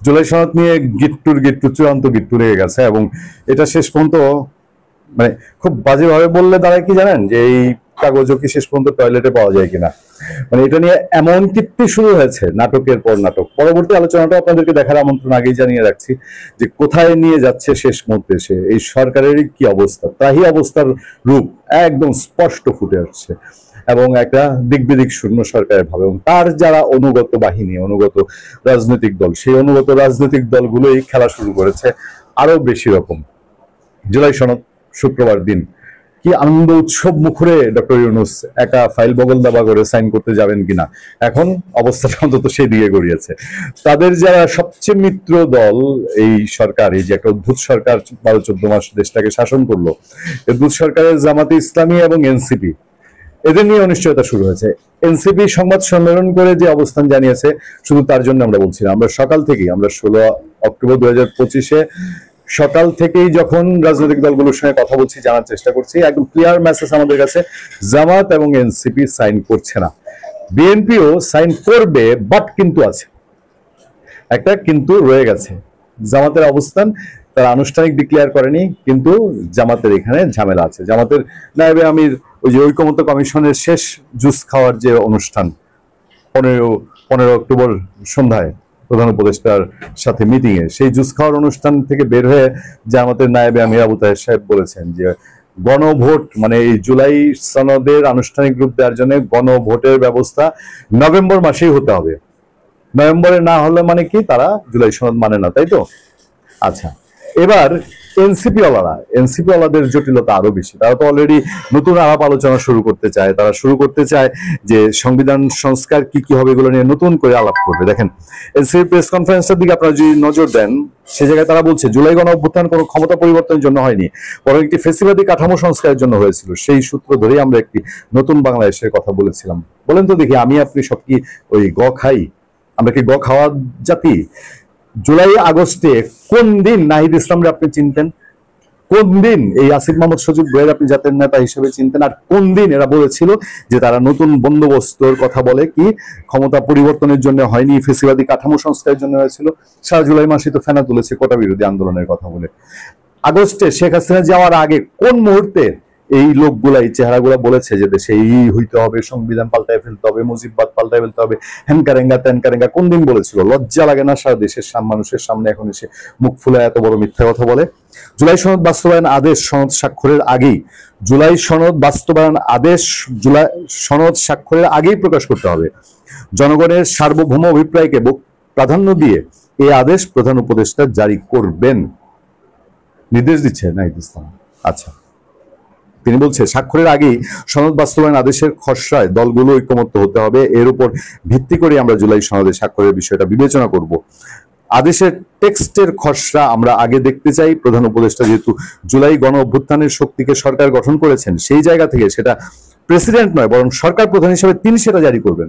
জুলাই সনদ নিয়ে গিট্টু চূড়ান্ত গিট্টু লেগে গেছে, এবং এটা শেষ পর্যন্ত মানে খুব বাজেভাবে বললে দাঁড়ায় কি জানেন, যে এই কাগজও কি শেষ পর্যন্ত টয়লেটে পাওয়া যায় কিনা। মানে এটা নিয়ে এমন কীর্তি শুরু হয়েছে, নাটকের পর নাটক। পরবর্তী আলোচনাটা আপনাদেরকে দেখার আমন্ত্রণ আগেই জানিয়ে রাখছি, যে কোথায় নিয়ে যাচ্ছে শেষ মুহূর্তে এসে এই সরকারেরই কি অবস্থা, তাই অবস্থার রূপ একদম স্পষ্ট ফুটে আসছে, এবং একটা দিকবিদিক শূন্য সরকারের ভাবে। এবং তার যারা অনুগত বাহিনী, অনুগত রাজনৈতিক দল, সেই অনুগত রাজনৈতিক দলগুলোই খেলা শুরু করেছে আরো বেশি রকম। জুলাই সনদ শুক্রবার দিন কি আনন্দ উৎসব মুখরে ডক্টর ইউনূস একা ফাইল বগল দাবা করে সাইন করতে যাবেন কিনা, এখন অবস্থাটা অন্তত সেই দিকে গড়িয়েছে। তাদের যারা সবচেয়ে মিত্র দল, এই সরকার, এই যে একটা অদ্ভুত সরকার 12-14 মাস দেশটাকে শাসন করলো, অদ্ভুত সরকারের জামাতে ইসলামী এবং এনসিপি, এদের নিয়ে অনিশ্চয়তা শুরু হয়েছে। এনসিপি সংবাদ সম্মেলন করে যে অবস্থান জানিয়েছে, শুধু তার জন্য আমরা বলছি না, আমরা সকাল থেকেই, আমরা 16 অক্টোবর 2025 সকাল থেকেই যখন রাজনৈতিক দলগুলোর সঙ্গে কথা বলছি, জানার চেষ্টা করছি, একদম ক্লিয়ার মেসেজ আমাদের কাছে, জামাত এবং এনসিপি সাইন করছে না। বিএনপিও সাইন করবে, বাট কিন্তু আছে, একটা কিন্তু রয়ে গেছে। জামাতের অবস্থান তারা আনুষ্ঠানিক ডিক্লেয়ার করেনি, কিন্তু জামাতের এখানে ঝামেলা আছে। জামাতের নায়েবে আমির ওই যে ঐকমত্য কমিশনের শেষ জুস খাওয়ার যে অনুষ্ঠান 15 অক্টোবর সন্ধ্যায় প্রধান উপদেষ্টার সাথে মিটিং এ, সেই জুস খাওয়ার অনুষ্ঠান থেকে বের হয়ে জামাতের নায়েবে আমির আবু তাহের সাহেব বলেছেন যে গণভোট, মানে এই জুলাই সনদের আনুষ্ঠানিক রূপ দেওয়ার জন্য গণভোটের ব্যবস্থা নভেম্বর মাসেই হতে হবে। নভেম্বরে না হলে মানে কি, তারা জুলাই সনদ মানে না, তাই তো? আচ্ছা, এবার এনসিপি ওয়ালাদের জটিলতা আরো বেশি। তারা তো অলরেডি নতুন আলাপ আলোচনা শুরু করতে চায়, তারা শুরু করতে চায় যে সংবিধান সংস্কার কি কি হবে এগুলো নিয়ে নতুন করে আলাপ করবে। দেখেন এনসিপি প্রেস কনফারেন্সের দিকে আপনারা যদি নজর দেন, সে জায়গায় তারা বলছে জুলাই গণ অভ্যুত্থান কোনো ক্ষমতা পরিবর্তনের জন্য হয়নি, বরং একটি ফেসিবাদী কাঠামো সংস্কারের জন্য হয়েছিল। সেই সূত্র ধরেই আমরা একটি নতুন বাংলাদেশের কথা বলেছিলাম। বলেন তো দেখি, আমি আপনি সব কি ওই গ খাই? আমরা কি গ খাওয়া জাতি? জুলাই আগস্টে কোন দিন নাহিদ ইসলামরে আপনি চিনতেন? কোন দিন এই আসিফ মোহাম্মদ সজীব ভুঁইয়ার আপনি জাতীয় নেতা হিসেবে চিনতেন? আর কোন দিন এরা বলেছিল যে তারা নতুন বন্দোবস্তর কথা বলে, কি ক্ষমতা পরিবর্তনের জন্য হয়নি, ফেসিবাদী কাঠামো সংস্কারের জন্য হয়েছিল? সারা জুলাই মাসে তো ফেনা তুলেছে কোটা বিরোধী আন্দোলনের কথা বলে। আগস্টে শেখ হাসিনা যাওয়ার আগে কোন মুহূর্তে এই লোকগুলা, এই চেহারাগুলা বলেছে যে দেশে এই হইতে হবে, সংবিধান পাল্টায় ফেলতে হবে, মুজিববাদ পাল্টায় ফেলতে হবে, হ্যানকারেঙ্গা ত্যানকারেঙ্গা? কোন দিন বলেছিল? লজ্জা লাগে না সারা দেশের মানুষের সামনে এখন এসে মুখ ফুলে এত বড় মিথ্যা কথা বলে? জুলাই সনদ বাস্তবায়ন আদেশ সনদ স্বাক্ষরের আগেই, জুলাই সনদ বাস্তবায়ন আদেশ জুলাই সনদ স্বাক্ষরের আগেই প্রকাশ করতে হবে। জনগণের সার্বভৌম অভিপ্রায়কে প্রাধান্য দিয়ে এই আদেশ প্রধান উপদেষ্টা জারি করবেন, নির্দেশ দিচ্ছে নাহিদ ইসলাম। আচ্ছা, তিনি বলছে স্বাক্ষরের আগেই সনদ বাস্তবায়ন আদেশের খসড়ায় দলগুলো ঐক্যমত্য হতে হবে, এর উপর ভিত্তি করে আমরা জুলাই সনদে স্বাক্ষরের বিষয়টা বিবেচনা করব। আদেশের টেক্সটের খসড়া আমরা আগে দেখতে চাই। প্রধান উপদেষ্টা যেহেতু জুলাই গণ অভ্যুত্থানের শক্তিকে সরকার গঠন করেছেন, সেই জায়গা থেকে সেটা প্রেসিডেন্ট নয় বরং সরকার প্রধান হিসেবে তিনি সেটা জারি করবেন।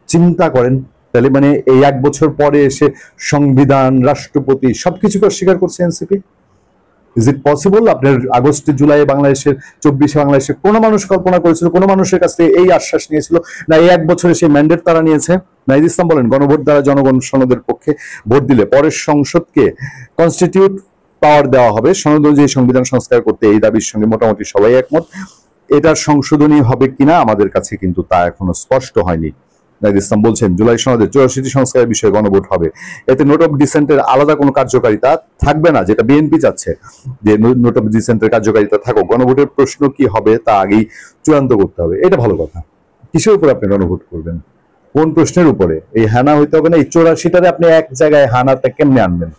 চিন্তা করেন, তাহলে মানে এই 1 বছর পরে এসে সংবিধান, রাষ্ট্রপতি সবকিছুকে অস্বীকার করছে এনসিপি? Is it possible? আপনার আগস্টে জুলাই বাংলাদেশের 24 বাংলাদেশের কোনো মানুষ কল্পনা করেছিল, কোনো মানুষের কাছ থেকে এই আশ্বাস নিয়েছিল না? এই 1 বছরে সেই ম্যান্ডেট তারা নিয়েছে। নাহিদ ইসলাম বলেন গণভোট দ্বারা জনগণ সনদের পক্ষে ভোট দিলে পরের সংসদকে কনস্টিটিউট পাওয়ার দেওয়া হবে, সনদ অনুযায়ী সংবিধান সংস্কার করতে এই দাবির সঙ্গে মোটামুটি সবাই একমত। এটার সংশোধনী হবে কিনা আমাদের কাছে কিন্তু তা এখনো স্পষ্ট হয়নি। নাহিদ ইসলাম বলছেন জুলাই সনদে 84টি সংস্কারের বিষয়ে গণভোট হবে, এতে নোট অফ ডিসেন্টের আলাদা কোনো কার্যকারিতা থাকবে না, যেটা বিএনপি চাচ্ছে যে নোট অফ ডিসেন্টের কার্যকারিতা থাকুক, গণভোটের প্রশ্ন কি হবে তা আগেই চূড়ান্ত করতে হবে। এটা ভালো কথা। কিসের উপর আপনি গণভোট করবেন? কোন প্রশ্নের উপরে? এই হানা হইতে হবে না? এই 84টারে আপনি এক জায়গায় হানাটা কেমনে আনবেন?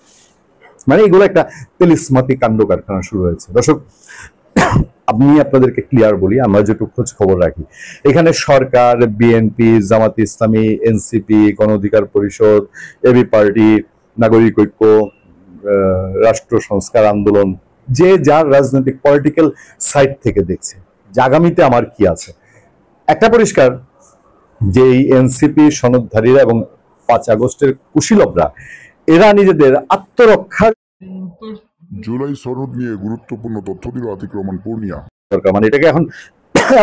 মানে এগুলো একটা তেলিসমাতি কাণ্ড কারখানা শুরু হয়েছে। দর্শক, আমি আপনাদেরকে ক্লিয়ার বলি, আমরা যেটুকু খোঁজ খবর রাখি, এখানে সরকার, বিএনপি, জামাত ইসলামী, এনসিপি, গণ অধিকার পরিষদ, এবি পার্টি, নাগরিক ঐক্য, রাষ্ট্র সংস্কার আন্দোলন, যে যার রাজনৈতিক পলিটিক্যাল সাইড থেকে দেখছে যে আগামীতে আমার কি আছে। একটা পরিষ্কার যে এই এনসিপি সনদধারীরা এবং 5 আগস্টের কুশীলবরা, এরা নিজেদের আত্মরক্ষার জুলাই সনদ নিয়ে গুরুত্বপূর্ণ তথ্য দিল আতিক রহমান পূর্ণিয়া। দরকার, মানে এটাকে এখন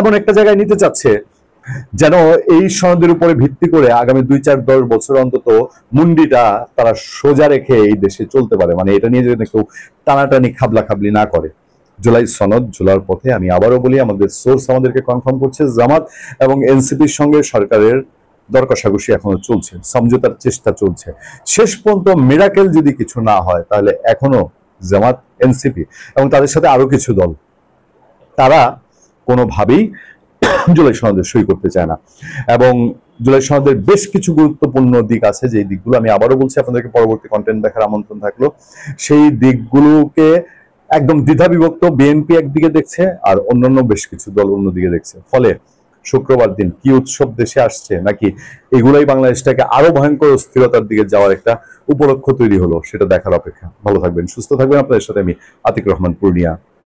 এমন একটা জায়গায় নিতে চাচ্ছে যেন এই সনদের উপরে ভিত্তি করে আগামী 2-4-10 বছর অন্তত মুন্ডিটা তারা সোজা রেখে এই দেশে চলতে পারে, মানে এটা নিয়ে যদি কেউ টানাটানি খাবলা খাবলি না করে। জুলাই সনদ ঝোলার পথে, আমি আবারও বলি, আমাদের সোর্স আমাদেরকে কনফার্ম করছে জামাত এবং এনসিপির সঙ্গে সরকারের দর কষাকষি এখনো চলছে, সমঝোতার চেষ্টা চলছে। শেষ পর্যন্ত মিরাকেল যদি কিছু না হয় তাহলে এখনো জামাত, এনসিপি এবং তাদের সাথে আরো কিছু দল, তারা কোনোভাবেই জুলাই সনদে সই করতে চায় না। এবং জুলাই সনদের বেশ কিছু গুরুত্বপূর্ণ দিক আছে, যে দিকগুলো আমি আবারও বলছি, আপনাদেরকে পরবর্তী কন্টেন্ট দেখার আমন্ত্রণ থাকলো। সেই দিকগুলোকে একদম দ্বিধা বিভক্ত, বিএনপি একদিকে দেখছে আর অন্যান্য বেশ কিছু দল অন্যদিকে দেখছে। ফলে শুক্রবার দিন কি উৎসব দেশে আসছে, নাকি এগুলাই বাংলাদেশটাকে আরো ভয়ঙ্কর অস্থিরতার দিকে যাওয়ার একটা উপলক্ষ তৈরি হলো, সেটা দেখার অপেক্ষা। ভালো থাকবেন, সুস্থ থাকবেন। আপনাদের সাথে আমি আতিক রহমান, পূর্ণিয়া।